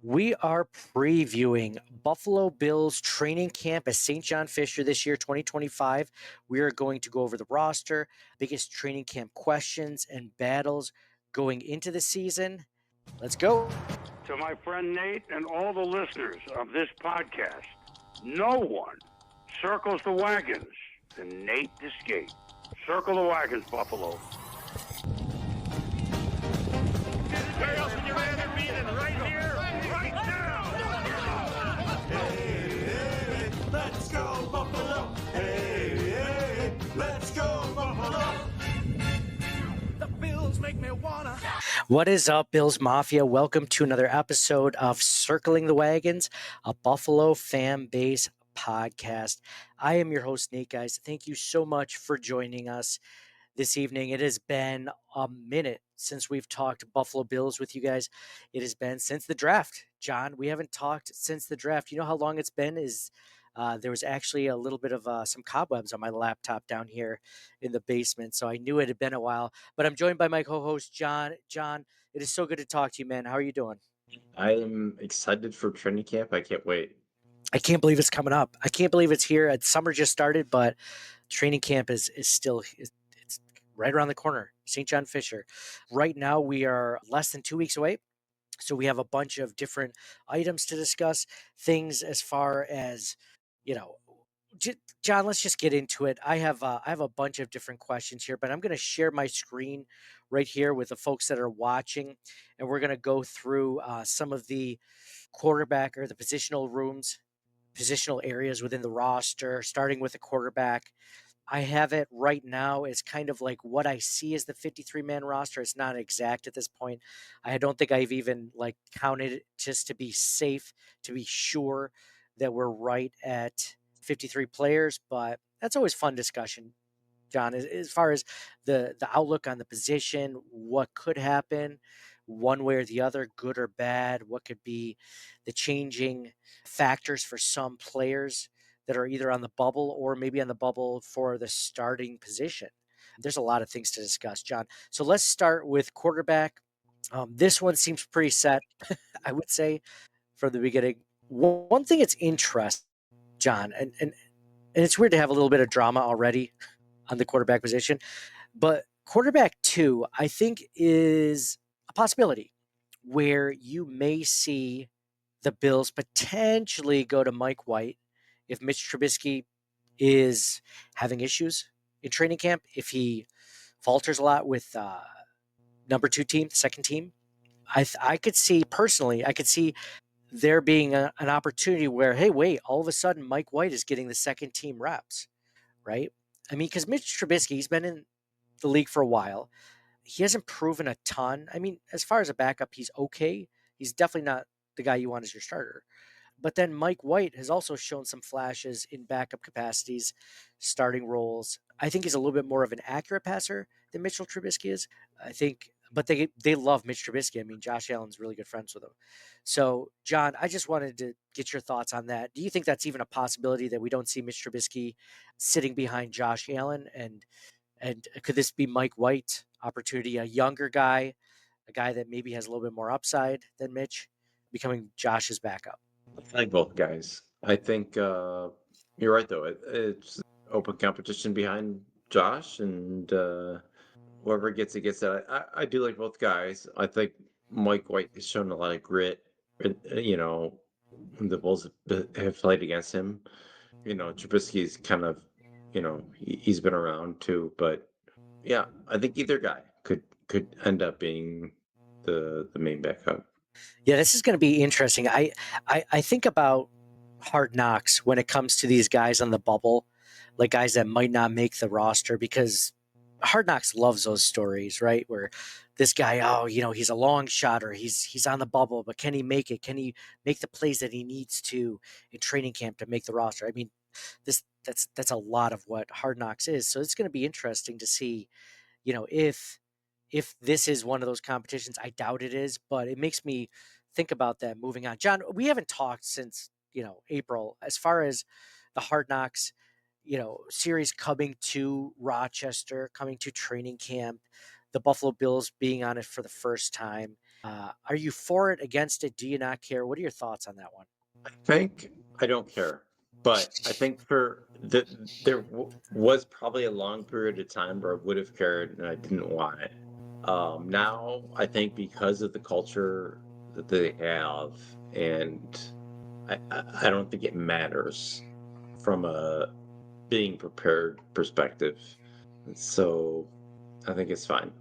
We are previewing Buffalo Bills training camp at St. John Fisher this year, 2025. We are going to go over the roster, biggest training camp questions and battles going into the season. Let's go. To my friend Nate and all the listeners of this podcast, no one circles the wagons than Nate Discate. Circle the wagons, Buffalo. Where else would you rather be than right here, right now? Hey, hey, let's go Buffalo. Hey, hey, let's go Buffalo. The Bills make me wanna. What is up, Bills Mafia? Welcome to another episode of Circling the Wagons, a Buffalo fan base podcast. I am your host, Nate, guys. Thank you so much for joining us this evening. It has been a minute since we've talked Buffalo Bills with you guys. It has been since the draft. John, we haven't talked since the draft. You know how long it's been? There was actually a little bit of some cobwebs on my laptop down here in the basement, so I knew it had been a while. But I'm joined by my co-host, John. John, it is so good to talk to you, man. How are you doing? I am excited for training camp. I can't wait. I can't believe it's coming up. I can't believe it's here. Summer just started, but training camp is still it's right around the corner. St. John Fisher. Right now, we are less than 2 weeks away. So we have a bunch of different items to discuss, things as far as, John, let's just get into it. I have a bunch of different questions here, but I'm going to share my screen right here with the folks that are watching, and we're going to go through some of the quarterback or the positional areas within the roster, starting with the quarterback. I have it right now as kind of like what I see as the 53-man roster. It's not exact at this point. I don't think I've even counted it just to be safe, to be sure that we're right at 53 players, but that's always fun discussion, John, as far as the outlook on the position, what could happen one way or the other, good or bad, what could be the changing factors for some players that are either on the bubble or maybe on the bubble for the starting position. There's a lot of things to discuss, John. So let's start with quarterback. This one seems pretty set, I would say, from the beginning. One thing that's interesting, John, and it's weird to have a little bit of drama already on the quarterback position, but quarterback 2, I think, is a possibility where you may see the Bills potentially go to Mike White if Mitch Trubisky is having issues in training camp, if he falters a lot with number 2 team, second team. I could see there being an opportunity where, hey, wait, all of a sudden Mike White is getting the second team reps, right? I mean, because Mitch Trubisky, he's been in the league for a while. He hasn't proven a ton. I mean, as far as a backup, he's okay. He's definitely not the guy you want as your starter. But then Mike White has also shown some flashes in backup capacities, starting roles. I think he's a little bit more of an accurate passer than Mitchell Trubisky is. I think, but they love Mitch Trubisky. I mean, Josh Allen's really good friends with him. So, John, I just wanted to get your thoughts on that. Do you think that's even a possibility that we don't see Mitch Trubisky sitting behind Josh Allen? And could this be Mike White opportunity, a younger guy, a guy that maybe has a little bit more upside than Mitch, becoming Josh's backup? I like both guys. I think you're right, though. It's open competition behind Josh, and whoever gets it gets it. I do like both guys. I think Mike White has shown a lot of grit. The Bulls have played against him. Trubisky's kind of, he's been around too. But yeah, I think either guy could end up being the main backup. Yeah, this is going to be interesting. I think about Hard Knocks when it comes to these guys on the bubble, like guys that might not make the roster, because Hard Knocks loves those stories, right? Where this guy, he's a long shot, or he's on the bubble, but can he make it? Can he make the plays that he needs to in training camp to make the roster? I mean, that's a lot of what Hard Knocks is. So it's going to be interesting to see, if this is one of those competitions. I doubt it is, but it makes me think about that moving on. John, we haven't talked since, April as far as the Hard Knocks, series coming to Rochester, coming to training camp, the Buffalo Bills being on it for the first time. Are you for it, against it? Do you not care? What are your thoughts on that one? I think I don't care, but I think there was probably a long period of time where I would have cared and I didn't want it. Now I think because of the culture that they have, and I don't think it matters from a being prepared perspective. So I think it's fine.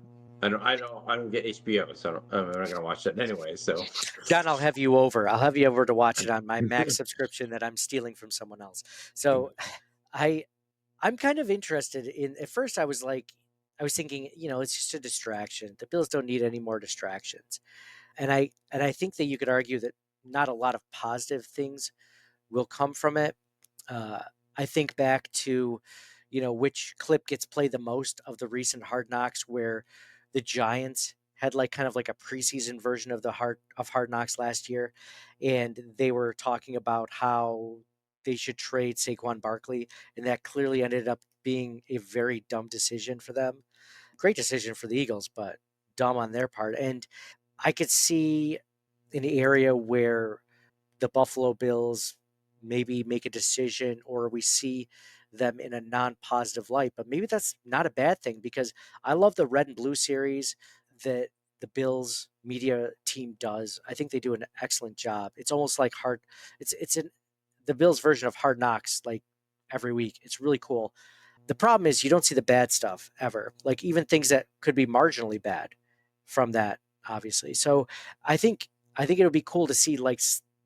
I don't get HBO, so I'm not gonna watch that anyway. So John, I'll have you over. I'll have you over to watch it on my Max subscription that I'm stealing from someone else. So I I'm kind of interested in. At first I was like, I was thinking, it's just a distraction. The Bills don't need any more distractions. And I think that you could argue that not a lot of positive things will come from it. Uh, I think back to, which clip gets played the most of the recent Hard Knocks, where the Giants had like kind of like a preseason version of the Hard Knocks last year, and they were talking about how they should trade Saquon Barkley, and that clearly ended up being a very dumb decision for them. Great decision for the Eagles, but dumb on their part. And I could see an area where the Buffalo Bills maybe make a decision, or we see them in a non-positive light. But maybe that's not a bad thing, because I love the red and blue series that the Bills media team does. I think they do an excellent job. It's almost like it's in the Bills version of Hard Knocks, like every week. It's really cool. The problem is you don't see the bad stuff ever, like even things that could be marginally bad from that, obviously. So I think I think it would be cool to see like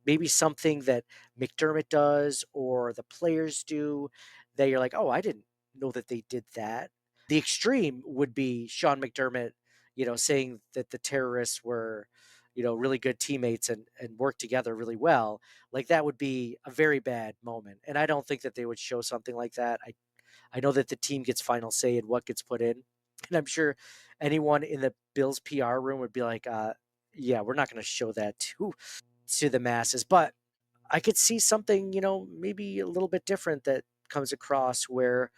maybe something that McDermott does or the players do that you're like, oh, I didn't know that they did that. The extreme would be Sean McDermott, saying that the terrorists were, really good teammates and worked together really well. Like that would be a very bad moment. And I don't think that they would show something like that. I know that the team gets final say in what gets put in. And I'm sure anyone in the Bills PR room would be like, yeah, we're not going to show that to the masses. But I could see something, maybe a little bit different that comes across where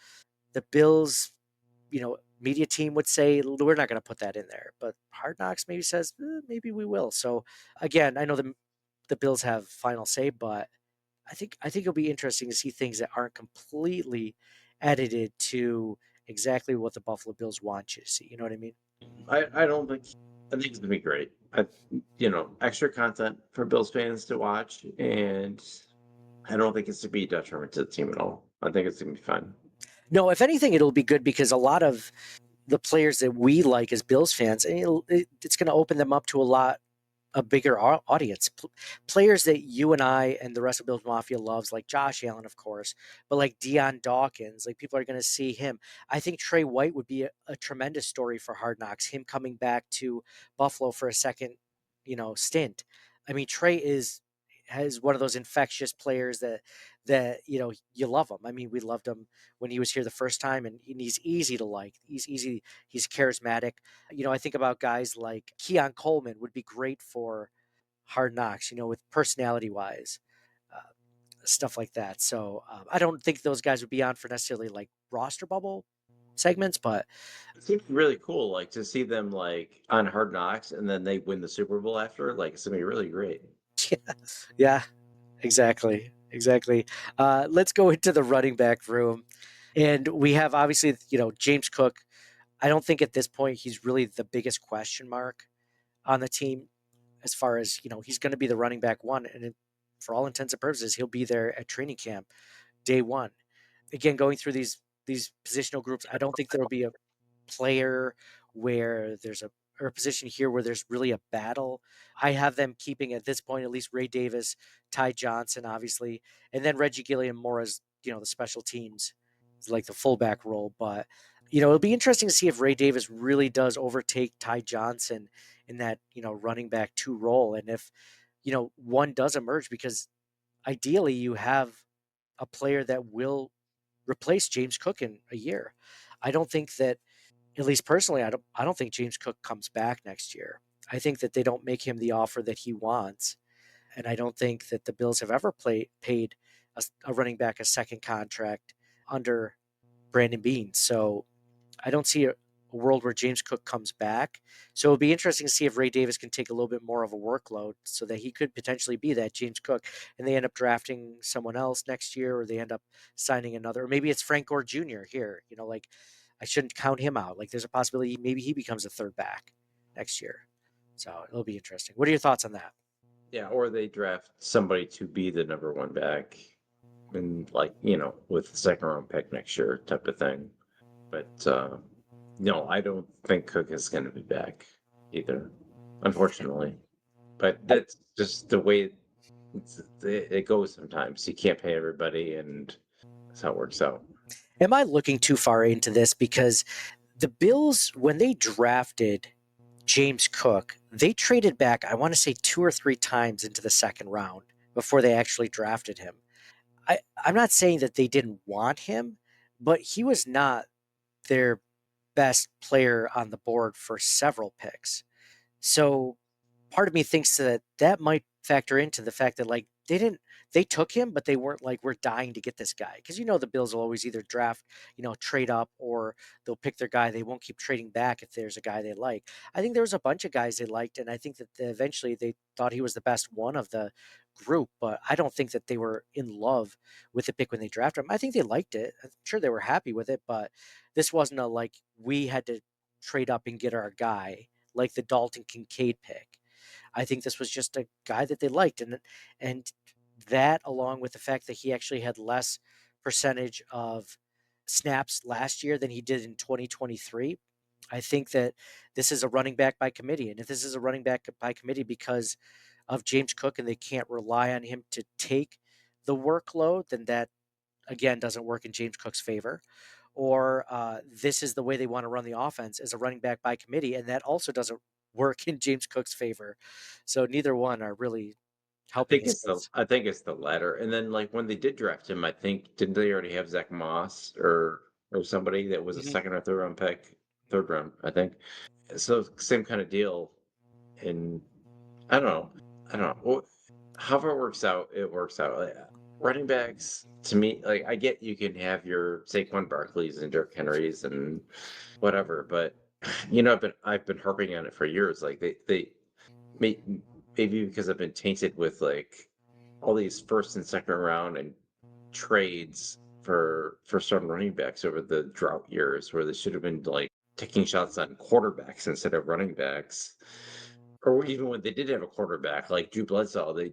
the Bills, media team would say, we're not going to put that in there. But Hard Knocks maybe says, maybe we will. So again, I know the Bills have final say, but I think it'll be interesting to see things that aren't completely edited to exactly what the Buffalo Bills want you to see. You know what I mean? I don't think I think it's gonna be great. Extra content for Bills fans to watch, and I don't think it's to be a detriment to the team at all. I think it's gonna be fun. No, if anything, it'll be good because a lot of the players that we like as Bills fans, and it's going to open them up to a bigger audience. Players that you and I and the rest of Bills Mafia loves, like Josh Allen, of course, but like Deion Dawkins, like people are going to see him. I think Trey White would be a tremendous story for Hard Knocks, him coming back to Buffalo for a second, stint. I mean, Trey has one of those infectious players that you love him. I mean, we loved him when he was here the first time, and he's easy to like. He's easy. He's charismatic. I think about guys like Keon Coleman would be great for Hard Knocks. With personality wise, uh, stuff like that. So I don't think those guys would be on for necessarily like roster bubble segments, but It seems really cool, like to see them like on Hard Knocks, and then they win the Super Bowl after. Like it's gonna be really great. yeah, exactly, exactly. Let's go into the running back room, and we have obviously James Cook. I don't think at this point he's really the biggest question mark on the team, as far as he's going to be the running back one, and for all intents and purposes, he'll be there at training camp day one. Again, going through these positional groups, I don't think there will be a player where there's or a position here where there's really a battle. I have them keeping at this point at least Ray Davis, Ty Johnson, obviously, and then Reggie Gilliam more as the special teams, like the fullback role. But it'll be interesting to see if Ray Davis really does overtake Ty Johnson in that running back two role, and if one does emerge, because ideally you have a player that will replace James Cook in a year. I don't think that, at least personally, I don't think James Cook comes back next year. I think that they don't make him the offer that he wants, and I don't think that the Bills have ever paid a running back a second contract under Brandon Beane. So I don't see a world where James Cook comes back. So it'll be interesting to see if Ray Davis can take a little bit more of a workload so that he could potentially be that James Cook, and they end up drafting someone else next year, or they end up signing another, or maybe it's Frank Gore Jr. here. Like I shouldn't count him out. Like there's a possibility maybe he becomes a third back next year. So it'll be interesting. What are your thoughts on that? Yeah, or they draft somebody to be the number one back, and with the second round pick next year type of thing. But no, I don't think Cook is going to be back either, unfortunately. But that's just the way it goes sometimes. You can't pay everybody, and that's how it works out. Am I looking too far into this? Because the Bills, when they drafted James Cook, they traded back, I want to say 2 or 3 times into the second round before they actually drafted him. I'm not saying that they didn't want him, but he was not their best player on the board for several picks. So part of me thinks that might factor into the fact that like they took him, but they weren't like, we're dying to get this guy. Because the Bills will always either draft, trade up, or they'll pick their guy. They won't keep trading back if there's a guy they like. I think there was a bunch of guys they liked, and I think that eventually they thought he was the best one of the group, but I don't think that they were in love with the pick when they drafted him. I think they liked it. I'm sure they were happy with it, but this wasn't a like we had to trade up and get our guy like the Dalton Kincaid pick. I think this was just a guy that they liked, and that, along with the fact that he actually had less percentage of snaps last year than he did in 2023, I think that this is a running back by committee. And if this is a running back by committee because of James Cook and they can't rely on him to take the workload, then that again doesn't work in James Cook's favor. Or this is the way they want to run the offense as a running back by committee, and that also doesn't work in James Cook's favor. So neither one are really helping. I think it's the latter. And then like when they did draft him, I think didn't they already have Zach Moss or somebody that was a second or third round, I think. So same kind of deal. And I don't know. Well, however it works out, it works out. Like, running backs, to me, like I get you can have your Saquon Barkleys and Derrick Henrys and whatever, but I've been harping on it for years. Like they maybe because I've been tainted with like all these first and second round and trades for certain running backs over the drought years where they should have been like taking shots on quarterbacks instead of running backs. Or even when they did have a quarterback like Drew Bledsoe, they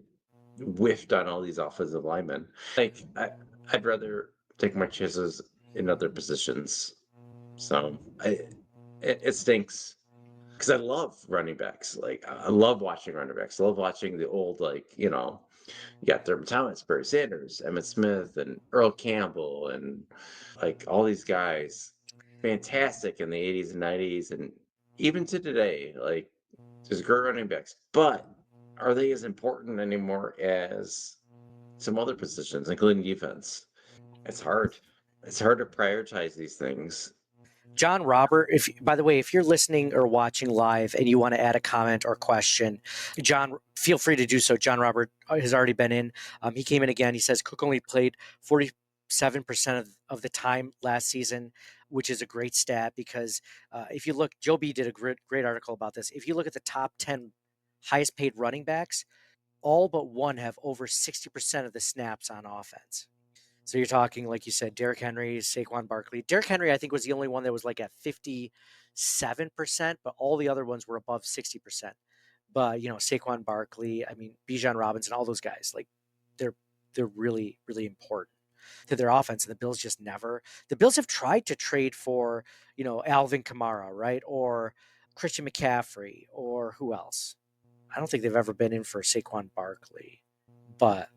whiffed on all these offensive linemen. Like I'd rather take my chances in other positions. So it stinks because I love running backs. Like I love watching running backs. I love watching the old you got Thurman Thomas, Barry Sanders, Emmitt Smith, and Earl Campbell, and like all these guys, fantastic in the 80s and 90s, and even to today, like there's great running backs. But are they as important anymore as some other positions, including defense? It's hard. It's hard to prioritize these things. John Robert, by the way, if you're listening or watching live and you want to add a comment or question, John, feel free to do so. John Robert has already been in. He came in again. He says Cook only played 47% of the time last season, which is a great stat because if you look, Joe B did a great article about this. If you look at the top 10 highest paid running backs, all but one have over 60% of the snaps on offense. So you're talking, like you said, Derrick Henry, Saquon Barkley. Derrick Henry, I think, was the only one that was like at 57%, but all the other ones were above 60%. But, Saquon Barkley, I mean, Bijan Robinson, all those guys, like they're really, really important to their offense. And the Bills just never. The Bills have tried to trade for, Alvin Kamara, right? Or Christian McCaffrey, or who else? I don't think they've ever been in for Saquon Barkley. But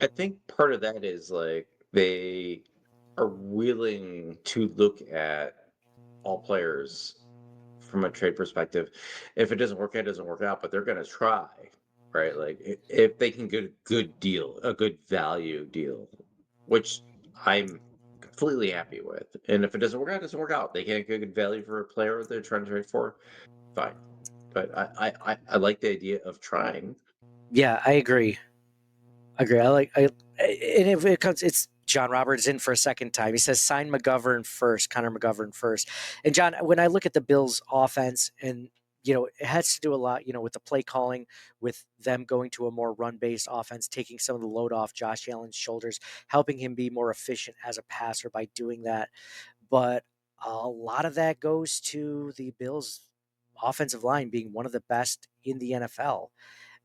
I think part of that is like they are willing to look at all players from a trade perspective. If it doesn't work out, it doesn't work out, but they're going to try, right? Like if they can get a good deal, a good value deal, which I'm completely happy with. And if it doesn't work out, it doesn't work out. They can't get good value for a player they're trying to trade for, fine. But I like the idea of trying. Yeah, I agree. I like, and if it comes, it's John Roberts in for a second time. He says, sign McGovern first, Connor McGovern first. And John, when I look at the Bills offense, and, it has to do a lot, with the play calling, with them going to a more run-based offense, taking some of the load off Josh Allen's shoulders, helping him be more efficient as a passer by doing that. But a lot of that goes to the Bills' offensive line being one of the best in the NFL.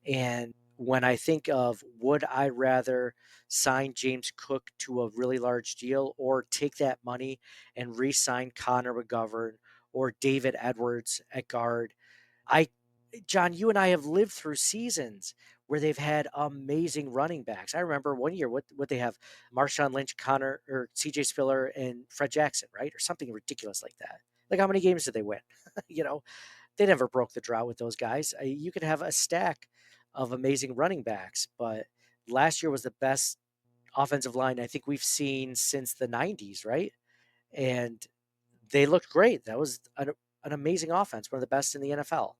And when I think of, would I rather sign James Cook to a really large deal or take that money and re-sign Connor McGovern or David Edwards at guard? John, you and I have lived through seasons where they've had amazing running backs. I remember one year what they have: Marshawn Lynch, Connor, or CJ Spiller, and Fred Jackson, right? Or something ridiculous like that. Like, how many games did they win? They never broke the drought with those guys. You could have a stack of amazing running backs, but last year was the best offensive line I think we've seen since the 90s, right? And they looked great. That was an amazing offense, one of the best in the NFL.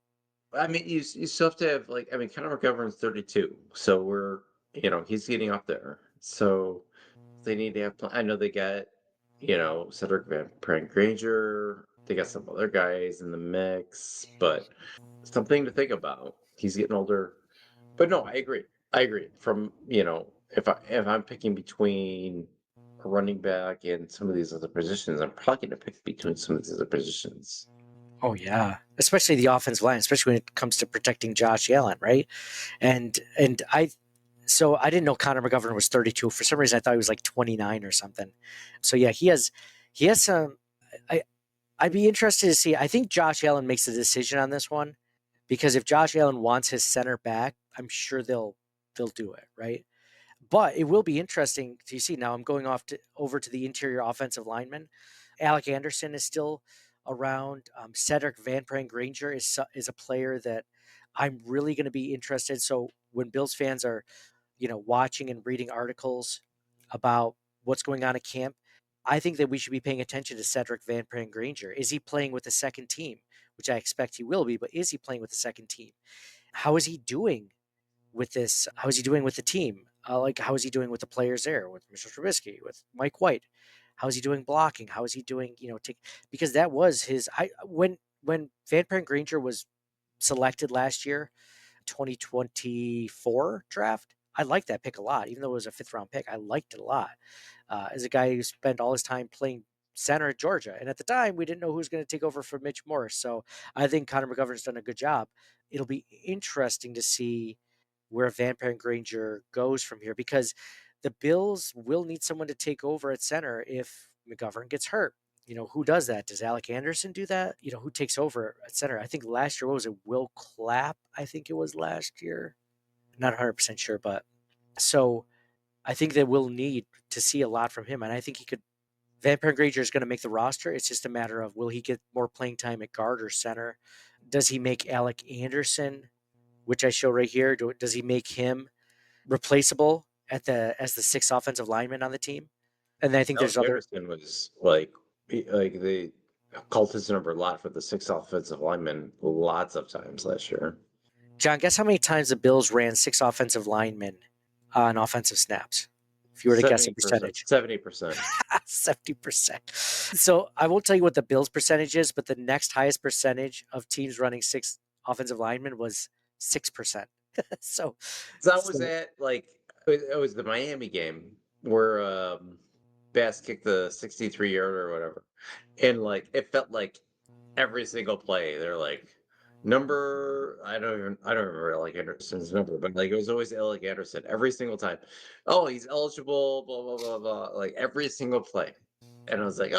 I mean, you still have to have Connor McGovern's 32, so he's getting up there. So they need to have. I know they got Cedric Van Prank Granger. They got some other guys in the mix, but something to think about. He's getting older. But no, I agree. From if I'm picking between a running back and some of these other positions, I'm probably going to pick between some of these other positions. Oh yeah, especially the offensive line, especially when it comes to protecting Josh Allen, right? And I didn't know Connor McGovern was 32. For some reason, I thought he was like 29 or something. So yeah, he has some. I'd be interested to see. I think Josh Allen makes a decision on this one, because if Josh Allen wants his center back, I'm sure they'll do it, right? But it will be interesting to see. Now I'm going over to the interior offensive lineman. Alec Anderson is still around. Cedric Van Prank Granger is a player that I'm really going to be interested. So when Bills fans are, watching and reading articles about what's going on at camp, I think that we should be paying attention to Cedric Van Prank Granger. Is he playing with the second team, which I expect he will be, but is he playing with the second team? How is he doing with this? How is he doing with the team? How is he doing with the players there, with Mr. Trubisky, with Mike White? How is he doing blocking? How is he doing, because that was when Van Prank Granger was selected last year, 2024 draft, I liked that pick a lot. Even though it was a 5th round pick, I liked it a lot. As a guy who spent all his time playing center at Georgia. And at the time, we didn't know who was going to take over for Mitch Morris. So I think Connor McGovern's done a good job. It'll be interesting to see where Van Prank Granger goes from here, because the Bills will need someone to take over at center if McGovern gets hurt. Who does that? Does Alec Anderson do that? Who takes over at center? I think last year, what was it? Will Clapp, I think it was last year. Not 100% sure, but so I think that we'll need to see a lot from him. And I think Van Prank Granger is going to make the roster. It's just a matter of, will he get more playing time at guard or center? Does he make Alec Anderson, which I show right here, does he make him replaceable as the 6th offensive lineman on the team? And then I think there's other. Anderson was like the cultist number a lot for the 6th offensive lineman lots of times last year. John, guess how many times the Bills ran 6 offensive linemen on offensive snaps? If you were to guess a percentage. 70%. 70%. So I won't tell you what the Bills' percentage is, but the next highest percentage of teams running 6 offensive linemen was 6%. So that was it was the Miami game where Bass kicked the 63-yarder or whatever. And it felt like every single play they're like, I don't remember Alec Anderson's number, but it was always Alec Anderson every single time. Oh, he's eligible, blah blah blah blah, every single play. And I was like,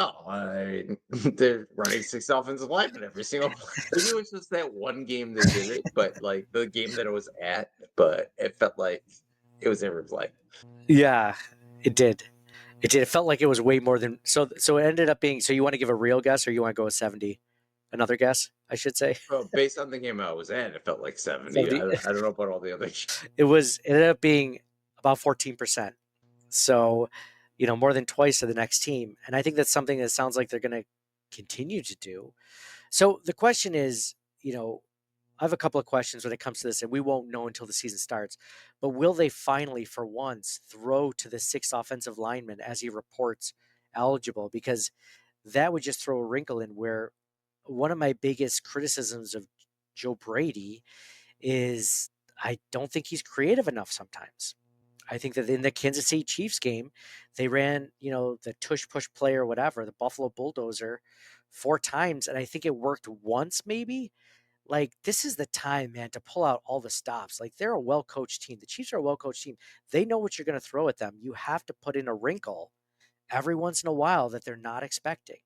they're running 6 offensive linemen every single play. Maybe it was just that one game they did it, but the game that it was at, but it felt like it was every play. Yeah, it did. It felt like it was way more than so it ended up being. So you want to give a real guess, or you want to go with 70? Another guess, I should say. Well, based on the game I was at, it felt like 70. I don't know about all the other. It ended up being about 14%. So, more than twice to the next team. And I think that's something that sounds like they're going to continue to do. So the question is, I have a couple of questions when it comes to this, and we won't know until the season starts. But will they finally, for once, throw to the sixth offensive lineman as he reports eligible? Because that would just throw a wrinkle in where one of my biggest criticisms of Joe Brady is I don't think he's creative enough sometimes. I think that in the Kansas City Chiefs game, they ran, the tush push play or whatever, the Buffalo Bulldozer 4 times. And I think it worked once maybe. Like, this is the time, man, to pull out all the stops. Like, they're a well-coached team. The Chiefs are a well-coached team. They know what you're going to throw at them. You have to put in a wrinkle every once in a while that they're not expecting.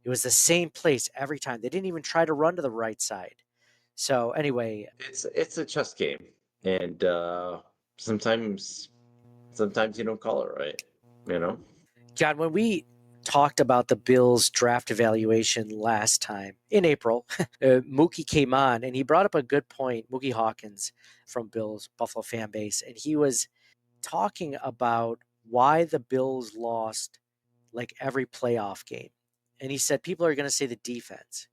It was the same place every time. They didn't even try to run to the right side. So anyway, It's a chess game, and sometimes you don't call it right. John, when we talked about the Bills draft evaluation last time in April, Mookie came on and he brought up a good point, Mookie Hawkins from Bills Buffalo fan base, and he was talking about why the Bills lost like every playoff game. And he said people are going to say the defense.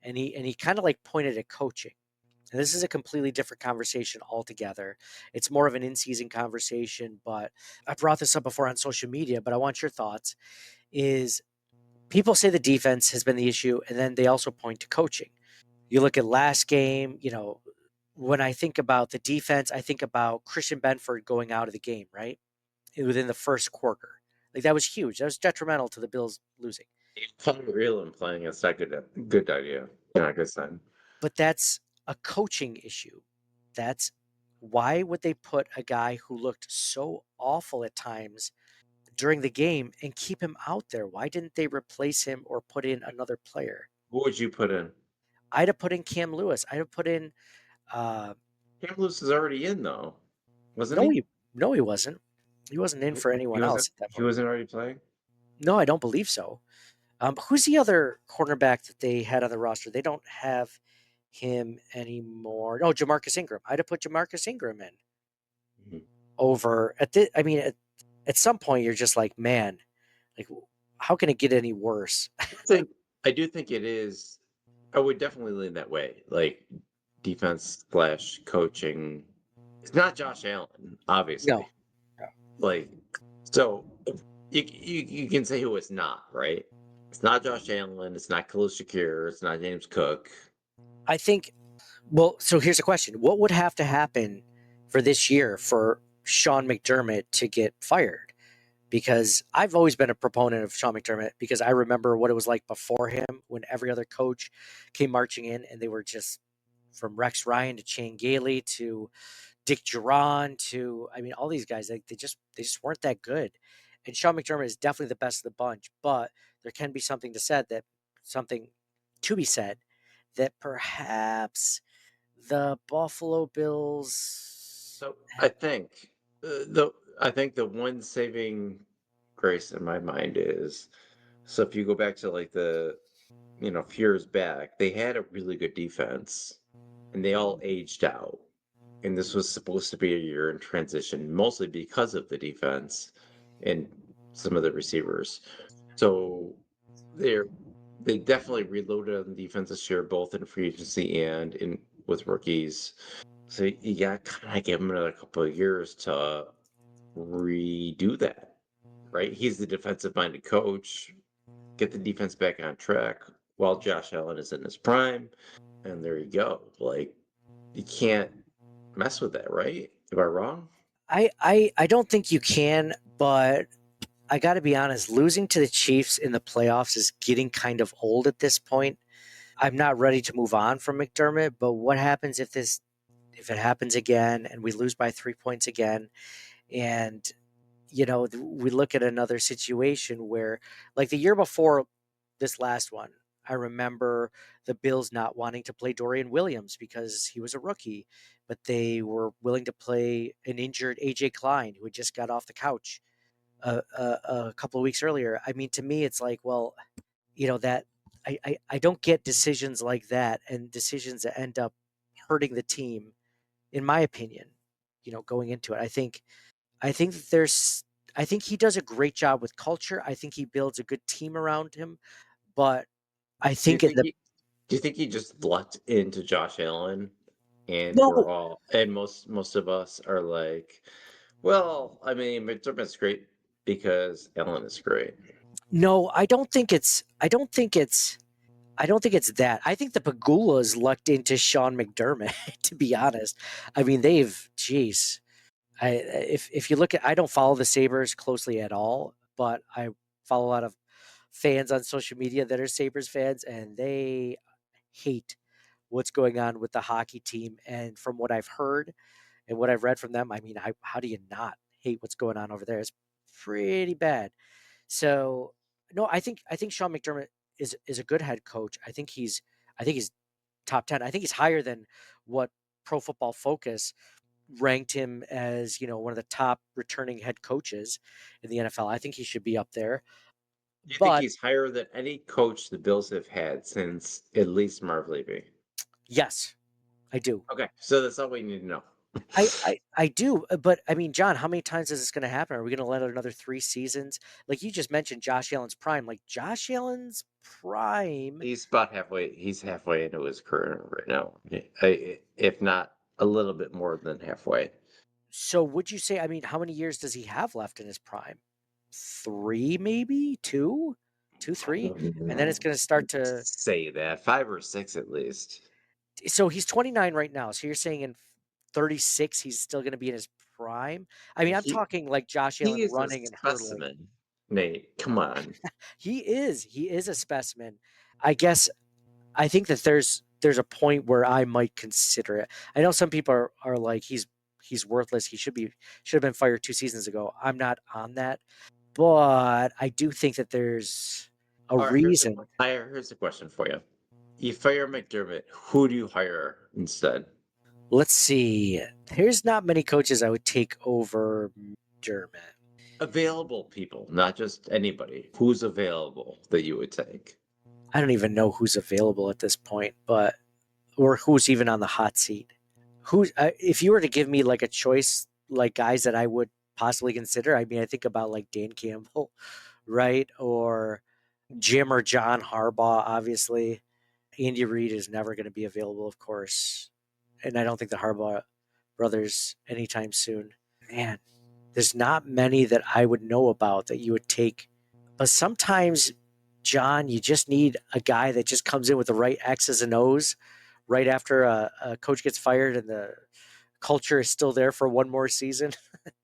And he kind of like pointed at coaching. And this is a completely different conversation altogether. It's more of an in-season conversation, but I brought this up before on social media, but I want your thoughts. Is people say the defense has been the issue, and then they also point to coaching. You look at last game, when I think about the defense, I think about Christian Benford going out of the game, right? Within the first quarter. Like, that was huge. That was detrimental to the Bills losing. Real and playing is not good idea. Not good sign. But that's a coaching issue. That's why would they put a guy who looked so awful at times during the game and keep him out there? Why didn't they replace him or put in another player? Who would you put in? I'd have put in Cam Lewis. I'd have put in. Cam Lewis is already in though, wasn't No, he? he wasn't. He wasn't in for anyone else at that He point. wasn't already playing. No, I don't believe so. Who's the other cornerback that they had on the roster? They don't have him anymore. No, Jamarcus Ingram. I'd have put Jamarcus Ingram in over at the. I mean, at some point you're just like, man, like, how can it get any worse? I do think it is. I would definitely lean that way, like defense / coaching. It's not Josh Allen, obviously. No. Like, so you can say who it's not, right? It's not Josh Allen. It's not Khalil Shakir. It's not James Cook. I think. Well, so here's a question: what would have to happen for this year for Sean McDermott to get fired? Because I've always been a proponent of Sean McDermott because I remember what it was like before him when every other coach came marching in and they were just from Rex Ryan to Shane Gailey to Dick Duran to, I mean, all these guys, they just weren't that good. And Sean McDermott is definitely the best of the bunch, but there can be something to be said that perhaps the Buffalo Bills. So I think the one saving grace in my mind is, so if you go back to like the few years back, they had a really good defense and they all aged out. And this was supposed to be a year in transition, mostly because of the defense and some of the receivers. So they definitely reloaded on defense this year, both in free agency and with rookies. So you got to kind of give him another couple of years to redo that, right? He's the defensive-minded coach. Get the defense back on track while Josh Allen is in his prime, and there you go. Like, you can't mess with that, right? Am I wrong? I don't think you can, but I got to be honest, losing to the Chiefs in the playoffs is getting kind of old at this point. I'm not ready to move on from McDermott, but what happens if it happens again and we lose by 3 points again? And, we look at another situation where, like the year before this last one, I remember the Bills not wanting to play Dorian Williams because he was a rookie, but they were willing to play an injured AJ Klein who had just got off the couch a couple of weeks earlier. I mean, to me, it's like, well, that I don't get decisions like that and decisions that end up hurting the team, in my opinion, going into it. I think he does a great job with culture. I think he builds a good team around him, but I think do you think he just lucked into Josh Allen and No, most of us are like, well, I mean, McDermott's great because Allen is great. no, I don't think it's. I don't think it's. I don't think it's that. I think the Pagulas lucked into Sean McDermott. To be honest, I mean geez, if you look at, I don't follow the Sabres closely at all, but I follow a lot of fans on social media that are Sabres fans, and they hate what's going on with the hockey team. And from what I've heard and what I've read from them, I mean, how do you not hate what's going on over there? It's pretty bad. So no, I think Sean McDermott is a good head coach. I think he's top 10. I think he's higher than what Pro Football Focus ranked him as, one of the top returning head coaches in the NFL. I think he should be up there. Do you think But he's higher than any coach the Bills have had since at least Marv Levy? yes, I do. Okay, so that's all we need to know. I do, but I mean, John, how many times is this going to happen? Are we going to let out another 3 seasons? Like you just mentioned, Josh Allen's prime. Like Josh Allen's prime. He's about halfway. He's halfway into his career right now, if not a little bit more than halfway. So would you say? I mean, how many years does he have left in his prime? 3, maybe 2, 2, 3, and then it's going to start to. Say that 5 or 6 at least. So he's 29 right now. So you're saying in 36 he's still going to be in his prime? I mean, I'm He talking like Josh he Allen is a running and hurdling. specimen, Nate. Come on. He is a specimen. I guess I think that there's a point where I might consider it. I know some people are like he's worthless. He should have been fired 2 seasons ago. I'm not on that, but I do think that there's a All right, reason. here's a question for you. You fire McDermott. Who do you hire instead? Let's see. There's not many coaches I would take over Dermott. Available people, not just anybody. Who's available that you would take? I don't even know who's available at this point, but or who's even on the hot seat. Who's if you were to give me like a choice, like guys that I would possibly consider, I mean, I think about like Dan Campbell, right, or Jim or John Harbaugh. Obviously, Andy Reid is never going to be available, of course, and I don't think the Harbaugh brothers anytime soon. Man, there's not many that I would know about that you would take. But sometimes, John, you just need a guy that just comes in with the right X's and O's right after a coach gets fired and the culture is still there for one more season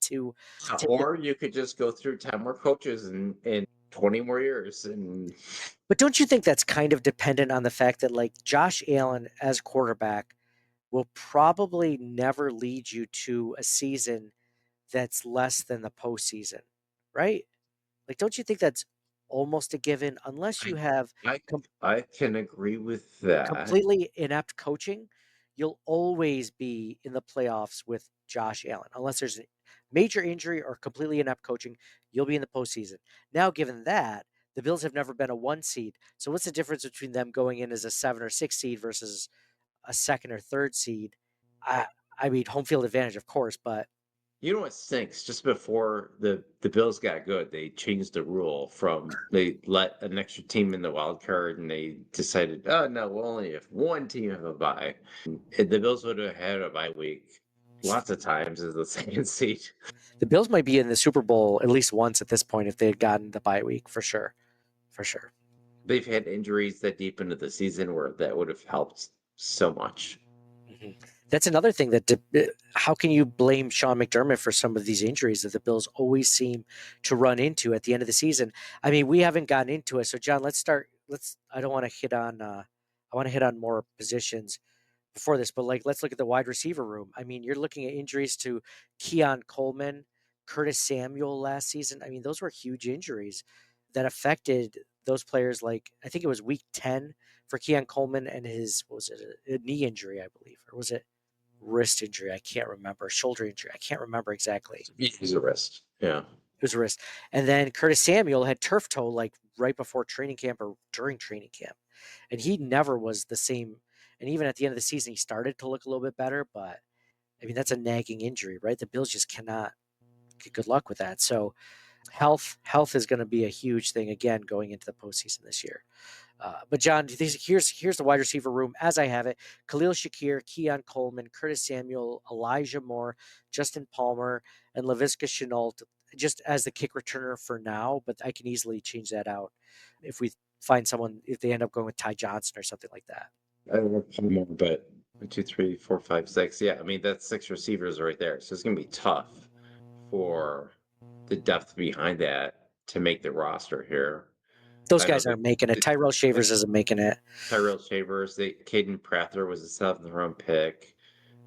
to take it. Or you could just go through 10 more coaches in 20 more years. And But don't you think that's kind of dependent on the fact that like Josh Allen as quarterback will probably never lead you to a season that's less than the postseason, right? Like, don't you think that's almost a given unless you I, have I, com- I can agree with that. completely inept coaching? You'll always be in the playoffs with Josh Allen. Unless there's a major injury or completely inept coaching, you'll be in the postseason. Now, given that, the Bills have never been a 1 seed. So, what's the difference between them going in as a 7 or 6 seed versus a second or third seed? I, I mean, home field advantage, of course, but You know what stinks? Just before the Bills got good, they changed the rule from they let an extra team in the wild card, and they decided, oh no, we'll only have one team have a bye. And the Bills would have had a bye week lots of times as the second seed. the Bills might be in the Super Bowl at least once at this point if they had gotten the bye week for sure. For sure. They've had injuries that deep into the season where that would have helped so much. Mhm. That's another thing that how can you blame Sean McDermott for some of these injuries that the Bills always seem to run into at the end of the season? I mean, we haven't gotten into it. So John, let's start. I don't want to hit on I want to hit on more positions before this, but like let's look at the wide receiver room. I mean, you're looking at injuries to Keon Coleman, Curtis Samuel last season. I mean, those were huge injuries that affected those players. Like I think it was week 10 for Keon Coleman and his what was it a knee injury, I believe, or was it wrist injury? I can't remember. Shoulder injury. I can't remember exactly. He's a risk. Yeah. It was a wrist. And then Curtis Samuel had turf toe like right before training camp or during training camp. And he never was the same. And even at the end of the season, he started to look a little bit better. But I mean, that's a nagging injury, right? The Bills just cannot get good luck with that. So health is going to be a huge thing again going into the postseason this year. But John, here's the wide receiver room as I have it: Khalil Shakir, Keon Coleman, Curtis Samuel, Elijah Moore, Justin Palmer, and Laviska Shenault, just as the kick returner for now. But I can easily change that out if we find someone, if they end up going with Ty Johnson or something like that. I don't know Palmer, but 1, 2, 3, 4, 5, 6. Yeah, I mean that's 6 receivers right there. So it's gonna be tough for the depth behind that to make the roster here. Those I know guys aren't making it. Tyrell Shavers isn't making it. Tyrell Shavers, Caden Prather was a 7th-round pick.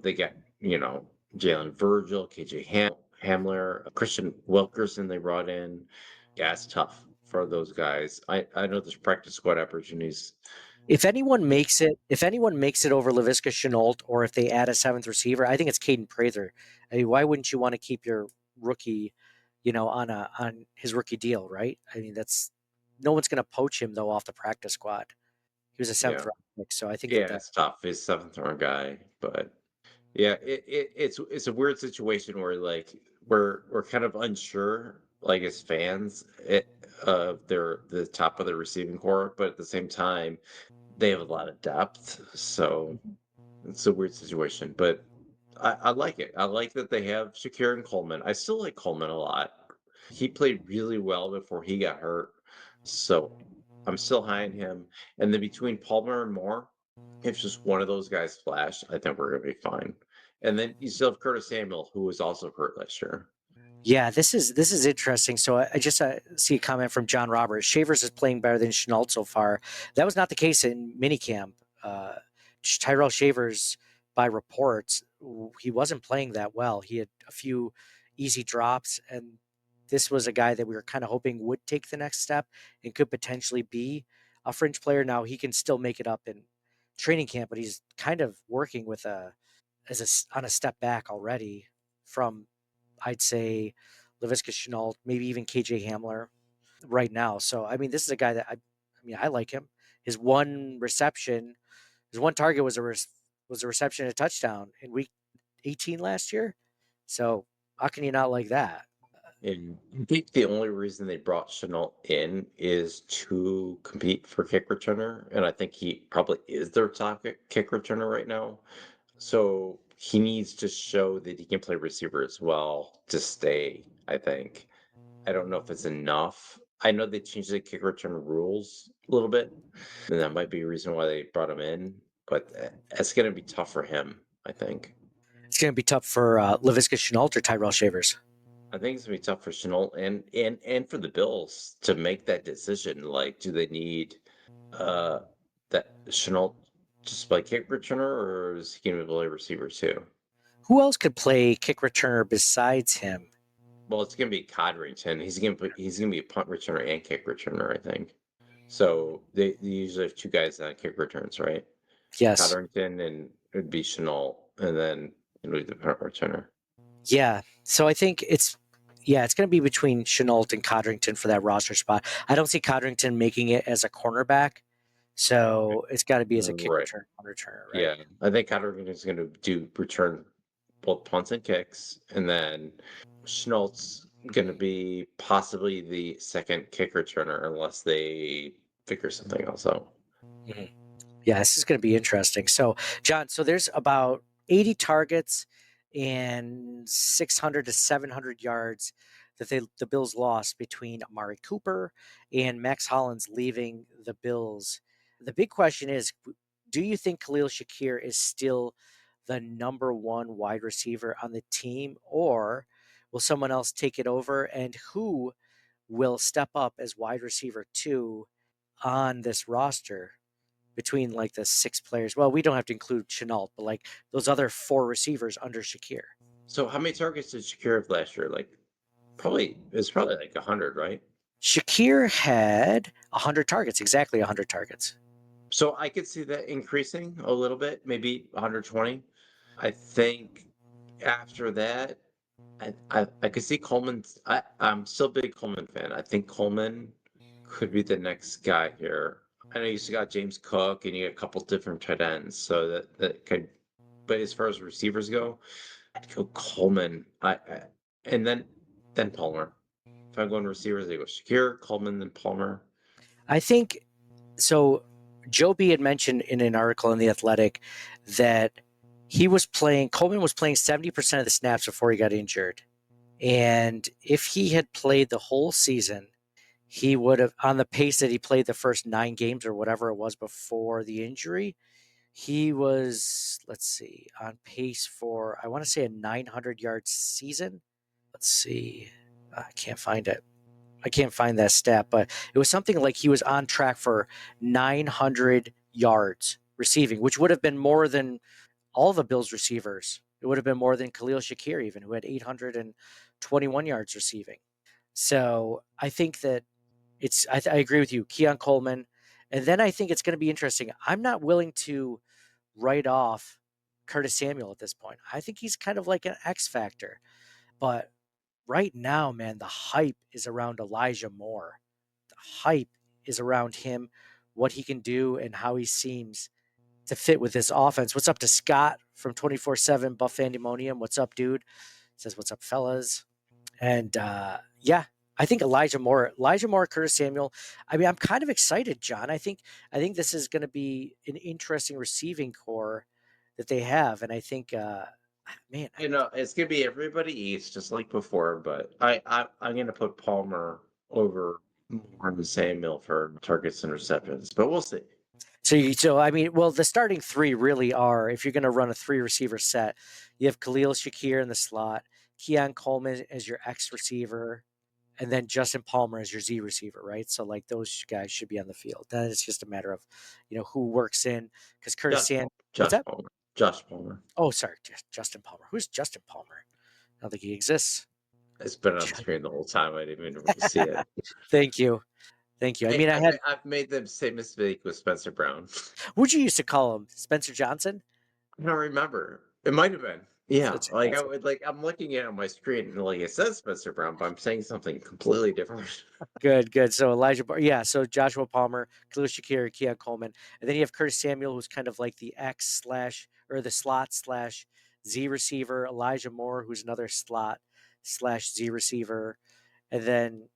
They got, Jalen Virgil, KJ Hamler, Christian Wilkerson they brought in. Yeah, it's tough for those guys. I know there's practice squad opportunities. If anyone makes it over Laviska Shenault, or if they add a 7th receiver, I think it's Caden Prather. I mean, why wouldn't you want to keep your rookie, on his rookie deal, right? I mean, no one's going to poach him though off the practice squad. He was a 7th round pick, so I think Yeah, that it's tough. He's 7th-round guy, but yeah, it's a weird situation where like we're kind of unsure, like as fans, of the top of the receiving core, but at the same time, they have a lot of depth, so it's a weird situation. But I like it. I like that they have Shakir and Coleman. I still like Coleman a lot. He played really well before he got hurt, so I'm still high on him. And then between Palmer and Moore, if just one of those guys flash, I think we're gonna be fine. And then you still have Curtis Samuel, who was also hurt last year. Yeah, this is interesting. So I just see a comment from John Roberts. Shavers is playing better than Chenault so far. That was not the case in minicamp. Tyrell Shavers, by reports, he wasn't playing that well. He had a few easy drops, and this was a guy that we were kind of hoping would take the next step and could potentially be a fringe player. Now he can still make it up in training camp, but he's kind of working with on a step back already from, I'd say, Laviska Shenault, maybe even KJ Hamler right now. So, I mean, this is a guy that I like him. His one target was a reception and a touchdown in week 18 last year. So, how can you not like that? And I think the only reason they brought Chenault in is to compete for kick returner, and I think he probably is their top kick returner right now. So he needs to show that he can play receiver as well to stay, I think. I don't know if it's enough. I know they changed the kick return rules a little bit, and that might be a reason why they brought him in, but it's going to be tough for him, I think. It's going to be tough for Laviska Shenault or Tyrell Shavers. I think it's going to be tough for Chenault and for the Bills to make that decision. Like, do they need that Chenault just play kick returner, or is he going to play receiver too? Who else could play kick returner besides him? Well, it's going to be Codrington. He's going to be a punt returner and kick returner, I think. So they usually have 2 guys on kick returns, right? Yes. Codrington and it would be Chenault, and then it would be the punt returner. Yeah. So I think it's going to be between Chenault and Codrington for that roster spot. I don't see Codrington making it as a cornerback, so it's got to be as a kick returner, right? Yeah, I think Codrington is going to return both punts and kicks, and then Chenault's going to be possibly the second kick returner unless they figure something else out. Mm-hmm. Yeah, this is going to be interesting. So, John, there's about 80 targets and 600 to 700 yards that the Bills lost between Amari Cooper and Max Hollins leaving the Bills. The big question is, do you think Khalil Shakir is still the number 1 wide receiver on the team, or will someone else take it over? And who will step up as wide receiver 2 on this roster between like the 6 players? Well, we don't have to include Chenault, but like those other 4 receivers under Shakir. So how many targets did Shakir have last year? Like probably like 100, right? Shakir had 100 targets, exactly 100 targets. So I could see that increasing a little bit, maybe 120. I think after that, I could see Coleman. I'm still a big Coleman fan. I think Coleman could be the next guy here. I know you still got James Cook and you got a couple different tight ends, so that could. But as far as receivers go, I'd go Coleman. And then Palmer. If I'm going receivers, I go Shakir, Coleman, then Palmer. I think So Joe B had mentioned in an article in The Athletic that Coleman was playing 70% of the snaps before he got injured. And if he had played the whole season, he would have, on the pace that he played the first 9 games or whatever it was before the injury, he was, let's see, on pace for, I want to say, a 900-yard season. Let's see. I can't find it. I can't find that stat, but it was something like he was on track for 900 yards receiving, which would have been more than all the Bills receivers. It would have been more than Khalil Shakir, even, who had 821 yards receiving. So I think that I agree with you, Keon Coleman. And then I think it's going to be interesting. I'm not willing to write off Curtis Samuel at this point. I think he's kind of like an X factor. But right now, man, the hype is around Elijah Moore. The hype is around him, what he can do, and how he seems to fit with this offense. What's up to Scott from 24/7 Buff Pandemonium? What's up, dude? Says, what's up, fellas? And yeah, I think Elijah Moore, Curtis Samuel. I mean, I'm kind of excited, John. I think this is going to be an interesting receiving core that they have, and I think, man, It's gonna be everybody eats just like before, but I'm gonna put Palmer over more than Samuel for targets and receptions, but we'll see. So I mean, well, the starting 3 really are, if you're going to run a 3 receiver set, you have Khalil Shakir in the slot, Keon Coleman as your X receiver, and then Justin Palmer as your Z receiver, right? So like those guys should be on the field. Then it's just a matter of, who works in, because Curtis Sand. What's Josh that? Palmer. Josh Palmer. Oh, sorry, Justin Palmer. Who's Justin Palmer? I don't think he exists. It's been on the screen the whole time. I didn't even see it. Thank you. I mean, I've made the same mistake with Spencer Brown. What'd you used to call him? Spencer Johnson? I don't remember. It might have been. Yeah, Spencer like Johnson. I'm looking at it on my screen and like it says Spencer Brown, but I'm saying something completely different. Good. So so Joshua Palmer, Khalil Shakir, Keon Coleman, and then you have Curtis Samuel, who's kind of like the X slash or the slot slash Z receiver. Elijah Moore, who's another slot slash Z receiver, and then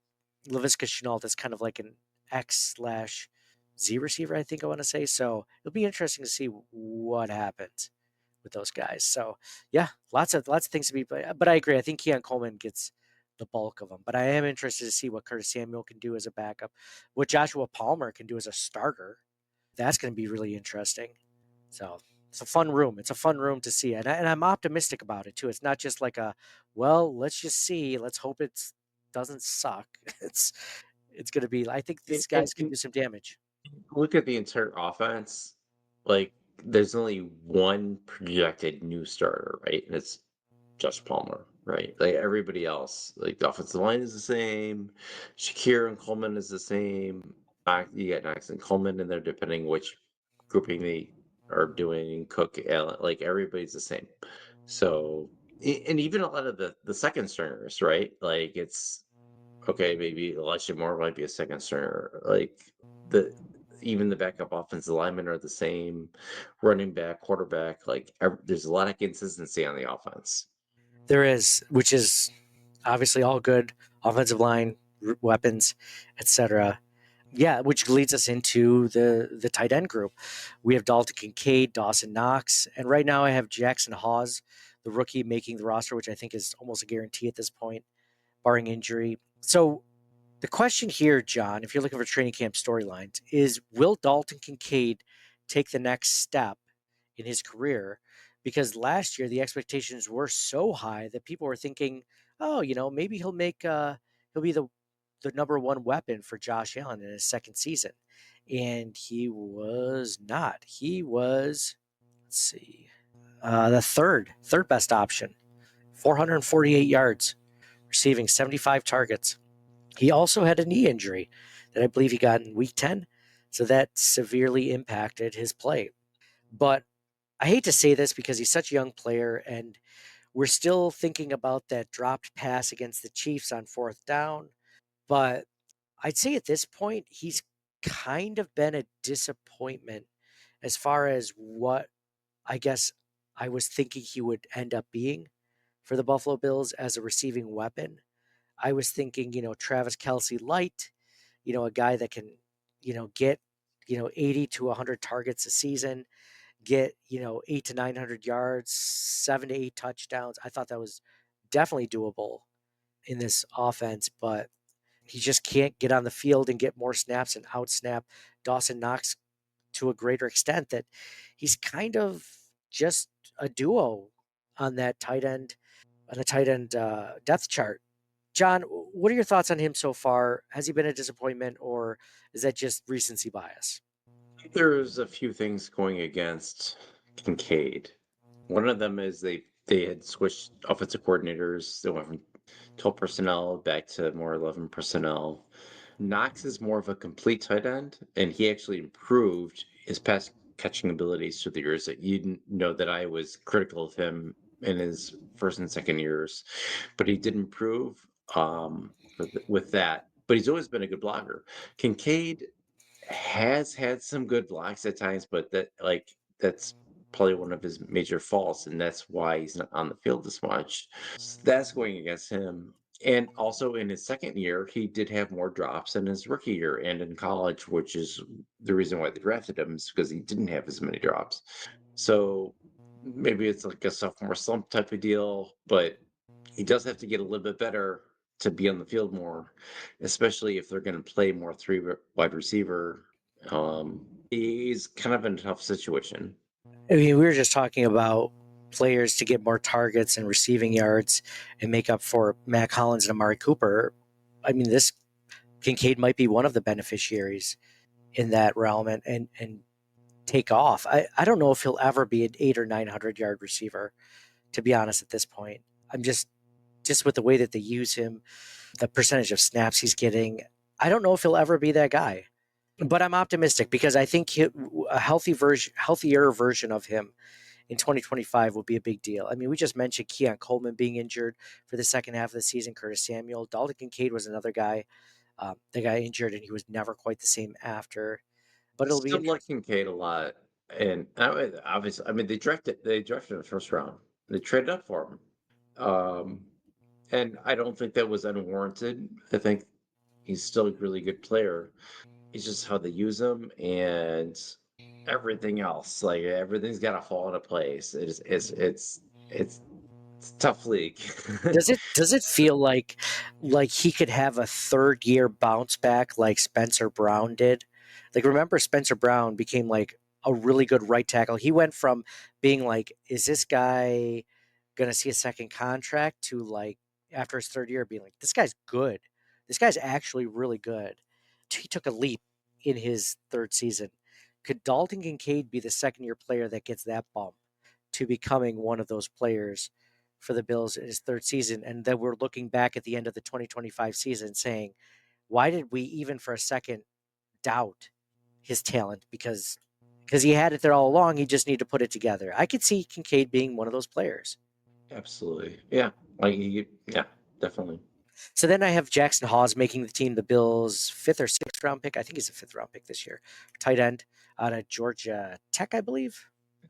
Laviska Shenault is kind of like an X slash Z receiver. I think I want to say. So it'll be interesting to see what happens with those guys. So yeah, lots of things to be. But I agree. I think Keon Coleman gets the bulk of them. But I am interested to see what Curtis Samuel can do as a backup, what Joshua Palmer can do as a starter. That's going to be really interesting. So it's a fun room. It's a fun room to see, and I'm optimistic about it too. It's not just like let's just see. Let's hope it doesn't suck. It's going to be. I think these guys can do some damage. Look at the entire offense. Like there's only one projected new starter, right? And it's Josh Palmer, right? Like everybody else, like the offensive line is the same. Shakir and Coleman is the same. You got Knox and Coleman in there, depending which grouping they are doing. Cook, Allen, like everybody's the same. So, and even a lot of the second stringers, right? Like it's okay. Maybe Elijah Moore might be a second stringer. Like even the backup offensive linemen are the same. Running back, quarterback, like there's a lot of consistency on the offense. There is, which is obviously all good. Offensive line, weapons, etc. Yeah, which leads us into the tight end group. We have Dalton Kincaid, Dawson Knox, and right now I have Jackson Hawes, the rookie, making the roster, which I think is almost a guarantee at this point, barring injury. So the question here, John, if you're looking for training camp storylines, is will Dalton Kincaid take the next step in his career? Because last year the expectations were so high that people were thinking, oh, maybe he'll be the number one weapon for Josh Allen in his second season. And he was not. He was, let's see, the third best option, 448 yards, receiving 75 targets. He also had a knee injury that I believe he got in week 10. So that severely impacted his play. But I hate to say this because he's such a young player and we're still thinking about that dropped pass against the Chiefs on 4th down. But I'd say at this point, he's kind of been a disappointment as far as what I guess I was thinking he would end up being for the Buffalo Bills as a receiving weapon. I was thinking, Travis Kelce light, a guy that can, get 80 to 100 targets a season, get 8 to 900 yards, 7 to 8 touchdowns. I thought that was definitely doable in this offense, but he just can't get on the field and get more snaps and outsnap Dawson Knox to a greater extent, that he's kind of just a duo on that tight end, depth chart. John, what are your thoughts on him so far? Has he been a disappointment, or is that just recency bias? There's a few things going against Kincaid. One of them is they had switched offensive coordinators. They went from 12 personnel back to more 11 personnel. Knox is more of a complete tight end, and he actually improved his pass catching abilities through the years. That you didn't know that I was critical of him in his first and second years, but he did improve with that. But he's always been a good blocker. Kincaid has had some good blocks at times, but that's probably one of his major faults, and that's why he's not on the field as much. So that's going against him. And also in his second year, he did have more drops than his rookie year and in college, which is the reason why they drafted him, is because he didn't have as many drops. So maybe it's like a sophomore slump type of deal, but he does have to get a little bit better to be on the field more, especially if they're going to play more wide receiver. He's kind of in a tough situation. I mean, we were just talking about players to get more targets and receiving yards and make up for Mac Hollins and Amari Cooper. I mean, this Kincaid might be one of the beneficiaries in that realm and take off. I don't know if he'll ever be an 8 or 900 yard receiver, to be honest, at this point. I'm just with the way that they use him, the percentage of snaps he's getting, I don't know if he'll ever be that guy. But I'm optimistic because I think a healthier version of him in 2025 will be a big deal. I mean, we just mentioned Keon Coleman being injured for the second half of the season. Curtis Samuel, Dalton Kincaid was another guy that got injured, and he was never quite the same after. But it'll be Still like interesting. Kincaid a lot, and obviously, I mean, they drafted him in the first round. They traded up for him, and I don't think that was unwarranted. I think he's still a really good player. It's just how they use him and everything else. Like everything's got to fall into place. It's a tough league. Does it feel like he could have a third year bounce back like Spencer Brown did? Like, remember, Spencer Brown became like a really good right tackle. He went from being like, is this guy gonna see a second contract, to like after his third year being like, this guy's good. This guy's actually really good. He took a leap in his third season. Could Dalton Kincaid be the second year player that gets that bump to becoming one of those players for the Bills in his third season? And then we're looking back at the end of the 2025 season saying, why did we even for a second doubt his talent? Because he had it there all along. He just needed to put it together. I could see Kincaid being one of those players. Absolutely, yeah. Yeah, definitely. So then I have Jackson Hawes making the team, the Bills' 5th or 6th round pick. I think he's a 5th round pick this year. Tight end out of Georgia Tech, I believe.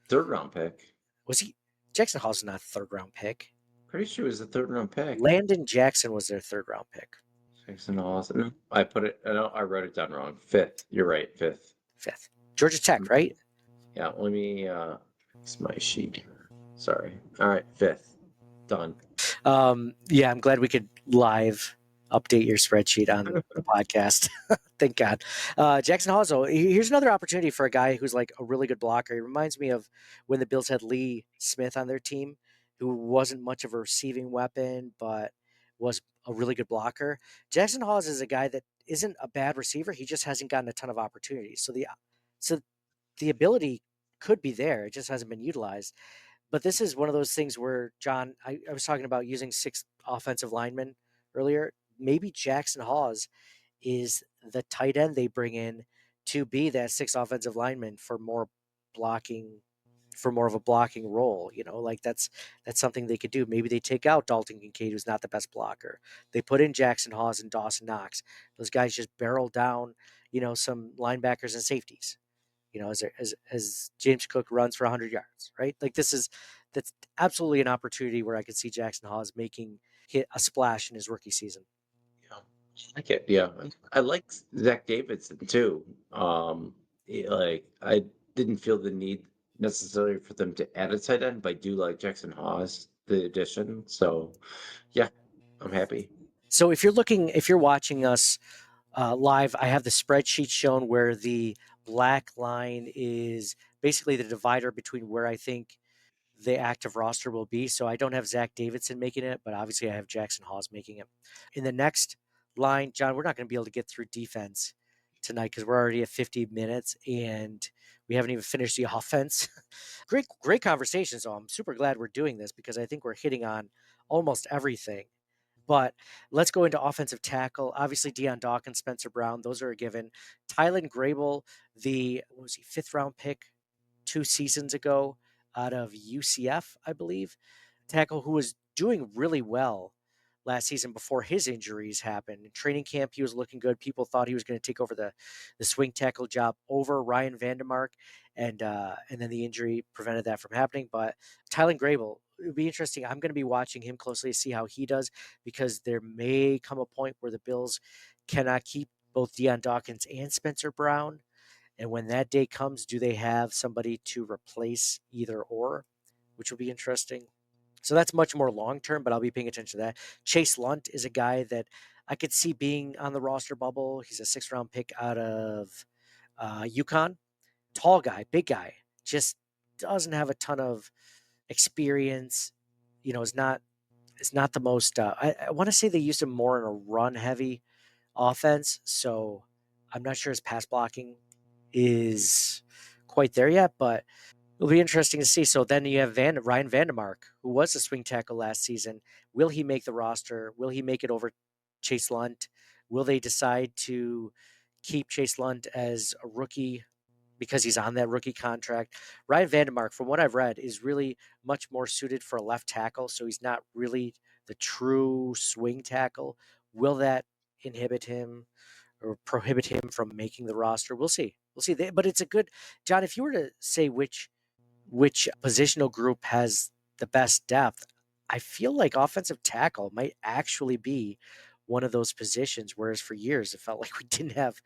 Third round pick. Was he? Jackson Hawes is not a 3rd round pick. Pretty sure it was a third round pick. Landon Jackson was their 3rd round pick. Jackson Hawes. No, I put it. No, I wrote it down wrong. 5th. You're right. 5th. 5th. Georgia Tech, right? Yeah. Let me. It's my sheet here. Sorry. All right. 5th. Done. Yeah, I'm glad we could live update your spreadsheet on the podcast. Thank God. Jackson Hawes, here's another opportunity for a guy who's like a really good blocker. He reminds me of when the Bills had Lee Smith on their team, who wasn't much of a receiving weapon, but was a really good blocker. Jackson Hawes is a guy that isn't a bad receiver. He just hasn't gotten a ton of opportunities. So the ability could be there. It just hasn't been utilized. But this is one of those things where, John, I was talking about using 6 offensive linemen earlier. Maybe Jackson Hawes is the tight end they bring in to be that 6th offensive lineman for more of a blocking role. Like that's something they could do. Maybe they take out Dalton Kincaid, who's not the best blocker. They put in Jackson Hawes and Dawson Knox. Those guys just barrel down, some linebackers and safeties. As James Cook runs for 100 yards, right? Like that's absolutely an opportunity where I could see Jackson Hawes making a splash in his rookie season. Yeah. I like it. Yeah. I like Zach Davidson too. like I didn't feel the need necessarily for them to add a tight end, but I do like Jackson Hawes, the addition. So yeah, I'm happy. So if you're watching us live, I have the spreadsheet shown where the black line is basically the divider between where I think the active roster will be. So I don't have Zach Davidson making it, but obviously I have Jackson Hawes making it. In the next line, John, we're not going to be able to get through defense tonight because we're already at 50 minutes and we haven't even finished the offense. Great conversation. So I'm super glad we're doing this because I think we're hitting on almost everything. But let's go into offensive tackle. Obviously, Deion Dawkins, Spencer Brown, those are a given. Tylen Grable, the what was he, 5th-round pick 2 seasons ago out of UCF, I believe, tackle who was doing really well last season before his injuries happened. In training camp, he was looking good. People thought he was going to take over the swing tackle job over Ryan Vandemark, and then the injury prevented that from happening. But Tylen Grable, it would be interesting. I'm going to be watching him closely to see how he does because there may come a point where the Bills cannot keep both Deion Dawkins and Spencer Brown. And when that day comes, do they have somebody to replace either or, which will be interesting. So that's much more long term, but I'll be paying attention to that. Chase Lunt is a guy that I could see being on the roster bubble. He's a 6th-round pick out of UConn. Tall guy, big guy, just doesn't have a ton of experience. Is not the most. I want to say they used him more in a run heavy offense, so I'm not sure his pass blocking is quite there yet, but it'll be interesting to see. So then you have Ryan Vandemark, who was a swing tackle last season. Will he make the roster? Will he make it over Chase Lunt? Will they decide to keep Chase Lunt as a rookie because he's on that rookie contract? Ryan Vandemark, from what I've read, is really much more suited for a left tackle, so he's not really the true swing tackle. Will that inhibit him or prohibit him from making the roster? We'll see. We'll see. But it's a good, John. If you were to say which positional group has the best depth, I feel like offensive tackle might actually be one of those positions. Whereas for years it felt like we didn't have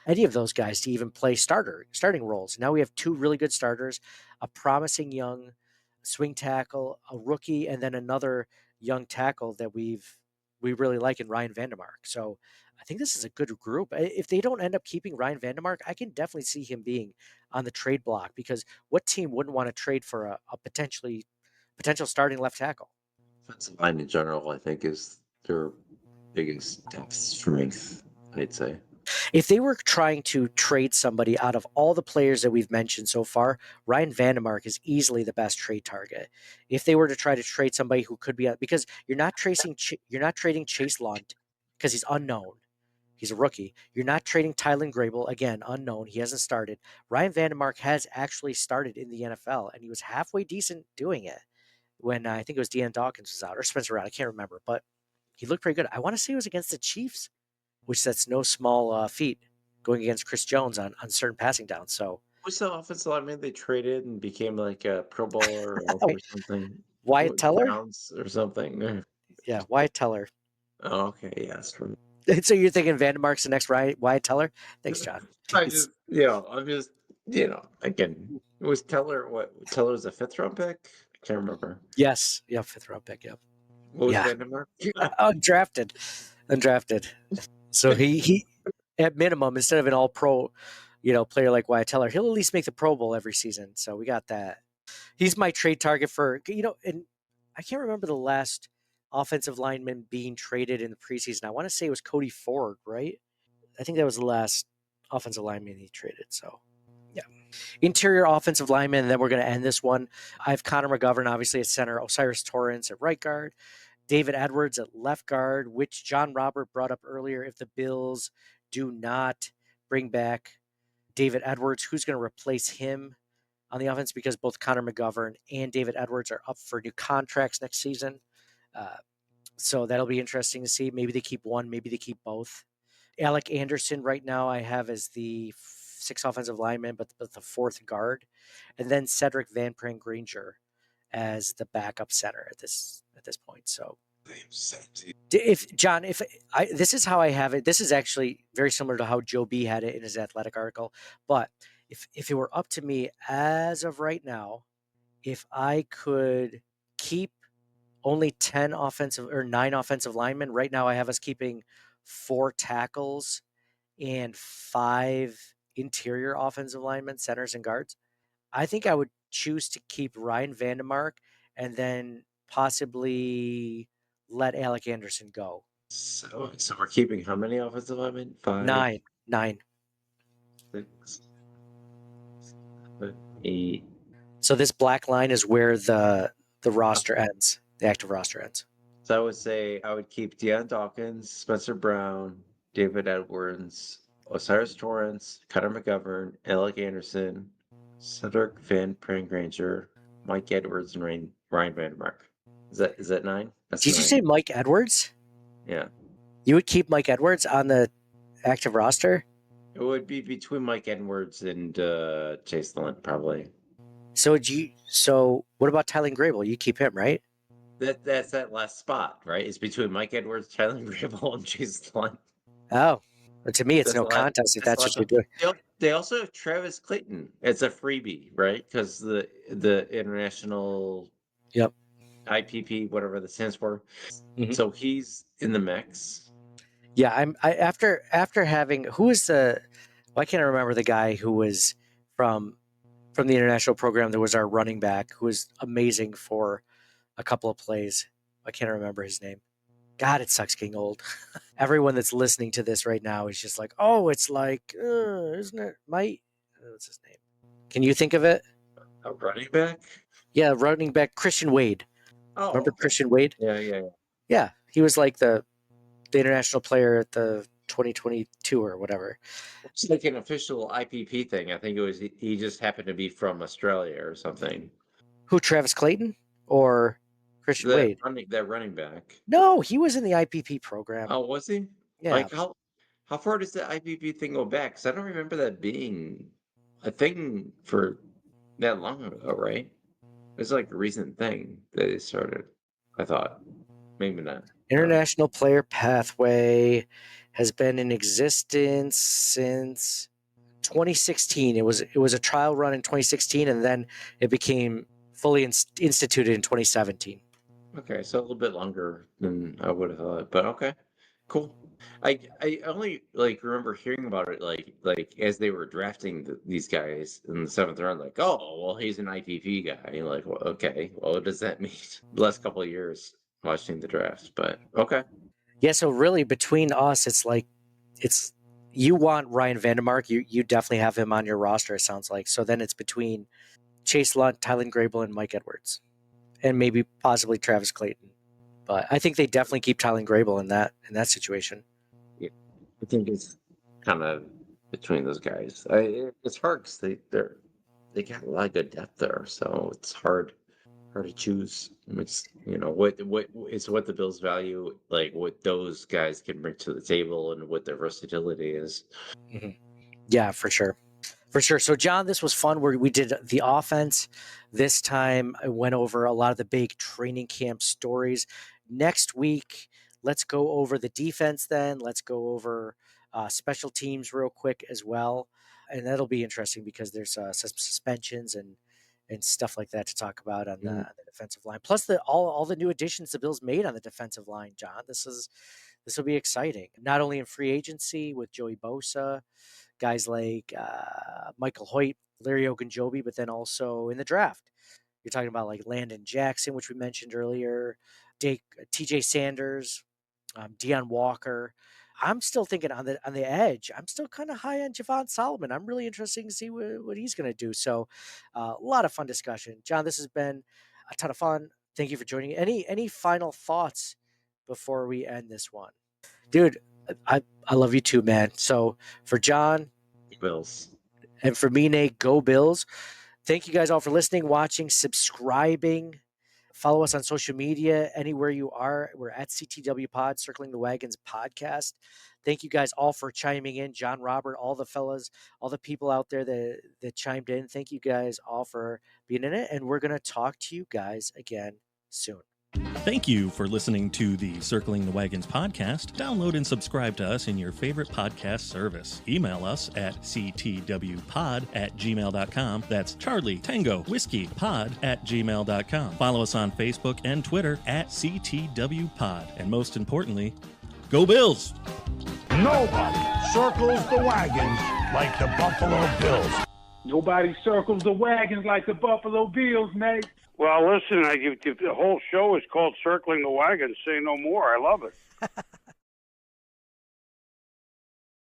any of those guys to even play starting roles. Now we have 2 really good starters, a promising young swing tackle, a rookie, and then another young tackle that we really like in Ryan Vandemark. So I think this is a good group. If they don't end up keeping Ryan Vandemark, I can definitely see him being on the trade block because what team wouldn't want to trade for a potential starting left tackle? Offensive line in general, I think, is their biggest depth strength, I'd say. If they were trying to trade somebody out of all the players that we've mentioned so far, Ryan Vandemark is easily the best trade target. If they were to try to trade somebody who could be because you're not trading Chase Lunt because he's unknown. He's a rookie. You're not trading Tylen Grable, again, unknown. He hasn't started. Ryan Vandemark has actually started in the NFL, and he was halfway decent doing it when I think it was Deion Dawkins was out, or Spencer Brown. I can't remember, but he looked pretty good. I want to say it was against the Chiefs, which that's no small feat going against Chris Jones on certain passing downs. So What's the offensive lineman they traded and became like a Pro Bowler or something? Wyatt Teller? Browns or something? Yeah, Wyatt Teller. Oh, okay, yes. So you're thinking Vandemark's the next Wyatt Teller? Thanks, John. I'm just, again, it was Teller. What Teller's a 5th-round pick? I can't remember. Yes. Yeah, 5th-round pick. Yep. What was Yeah. Vandermark? Undrafted. So he at minimum, instead of an all pro, player like Wyatt Teller, he'll at least make the Pro Bowl every season. So we got that. He's my trade target for, and I can't remember the last offensive lineman being traded in the preseason. I want to say it was Cody Ford, right? I think that was the last offensive lineman he traded. So yeah. Interior offensive lineman, and then we're going to end this one. I have Connor McGovern, obviously, at center, Osiris Torrance at right guard, David Edwards at left guard, which John Robert brought up earlier. If the Bills do not bring back David Edwards, who's going to replace him on the offense? Because both Connor McGovern and David Edwards are up for new contracts next season. So that'll be interesting to see. Maybe they keep one, maybe they keep both. Alec Anderson right now I have as the 6th offensive lineman, but the 4th guard. And then Cedric Van Pran Granger as the backup center at this point. So this is how I have it. This is actually very similar to how Joe B had it in his athletic article. But if it were up to me as of right now, if I could keep only 10 offensive or 9 offensive linemen, right now I have us keeping 4 tackles and 5 interior offensive linemen, centers and guards. I think I would choose to keep Ryan Vandemark and then possibly let Alec Anderson go. So we're keeping how many offensive linemen? 5, 9. 9. 6, 7, 8. So this black line is where the roster ends. The active roster ends. So I would say I would keep Deion Dawkins, Spencer Brown, David Edwards, Osiris Torrance, Connor McGovern, Alec Anderson, Cedric Van Prangranger, Mike Edwards, and Ryan Vandermark. Is that 9? That's Did 9. you say Mike Edwards? Yeah. You would keep Mike Edwards on the active roster? It would be between Mike Edwards and Chase Lunt, probably. So what about Tylen Grable? You keep him, right? That's that last spot, right? It's between Mike Edwards, Tyler Grable, and Chase Lunt. Oh, but to me, it's That's no the last- contest if that's that's the what you're last doing. They also have Travis Clayton. It's a freebie, right? Because the international Yep. IPP, whatever that stands for. Mhm. So he's in the mix. Yeah, after having who is the I can't remember the guy who was from the international program that was our running back who was amazing for a couple of plays. I can't remember his name. God, it sucks getting old. Everyone that's listening to this right now is just like, oh, it's like, isn't it? What's his name? Can you think of it? A running back? Yeah, running back Christian Wade. Oh, Remember okay. Christian Wade? Yeah. Yeah, he was like the international player at the 2022 or whatever. It's like an official IPP thing. I think it was he just happened to be from Australia or something. Who, Travis Clayton or Christian Wade? That running back. No, he was in the IPP program. Oh, was he? Yeah. Like how far does the IPP thing go back? Because I don't remember that being a thing for that long ago, right? It's like a recent thing that they started. I thought maybe not. International Player Pathway has been in existence since 2016. It was a trial run in 2016, and then it became fully instituted in 2017. Okay, so a little bit longer than I would have thought, but okay, cool. I only like remember hearing about it like as they were drafting these guys in the 7th round, like, oh well, he's an IPP guy. You're like, well, okay, well, what does that mean? The last couple of years watching the drafts, but okay. Yeah, so really between us, it's you want Ryan Vandemark. You definitely have him on your roster, it sounds like. So then it's between Chase Lunt, Tylen Grable, and Mike Edwards. And maybe possibly Travis Clayton. But I think they definitely keep Tylen Grable in that situation. Yeah, I think it's kind of between those guys. It's hard because they got a lot of good depth there, so it's hard to choose. It's what is what the Bills value, like what those guys can bring to the table and what their versatility is. Mm-hmm. Yeah, for sure. For sure. So, John, this was fun where we did the offense. This time I went over a lot of the big training camp stories. Next week, let's go over the defense then. Let's go over special teams real quick as well. And that'll be interesting because there's some suspensions and stuff like that to talk about on the defensive line. Plus all the new additions the Bills made on the defensive line, John. This will be exciting. Not only in free agency with Joey Bosa, guys like Michael Hoyt, Larry Ogunjobi, but then also in the draft. You're talking about like Landon Jackson, which we mentioned earlier, TJ Sanders, Deion Walker. I'm still thinking on the edge. I'm still kind of high on Javon Solomon. I'm really interested to see what he's going to do. So a lot of fun discussion. John, this has been a ton of fun. Thank you for joining. Any final thoughts before we end this one? Dude, I love you too, man. So for John, Bills. and for me, Nate, go Bills. Thank you guys all for listening, watching, subscribing. Follow us on social media anywhere you are. We're at CTW Pod, Circling the Wagons podcast. Thank you guys all for chiming in. John, Robert, all the fellas, all the people out there that chimed in. Thank you guys all for being in it. And we're going to talk to you guys again soon. Thank you for listening to the Circling the Wagons podcast. Download and subscribe to us in your favorite podcast service. Email us at ctwpod@gmail.com. That's Charlie Tango Whiskey Pod @gmail.com. Follow us on Facebook and Twitter at CTWPod. And most importantly, go Bills! Nobody circles the wagons like the Buffalo Bills. Nobody circles the wagons like the Buffalo Bills, Nate. Well, listen, the whole show is called Circling the Wagons. Say no more. I love it.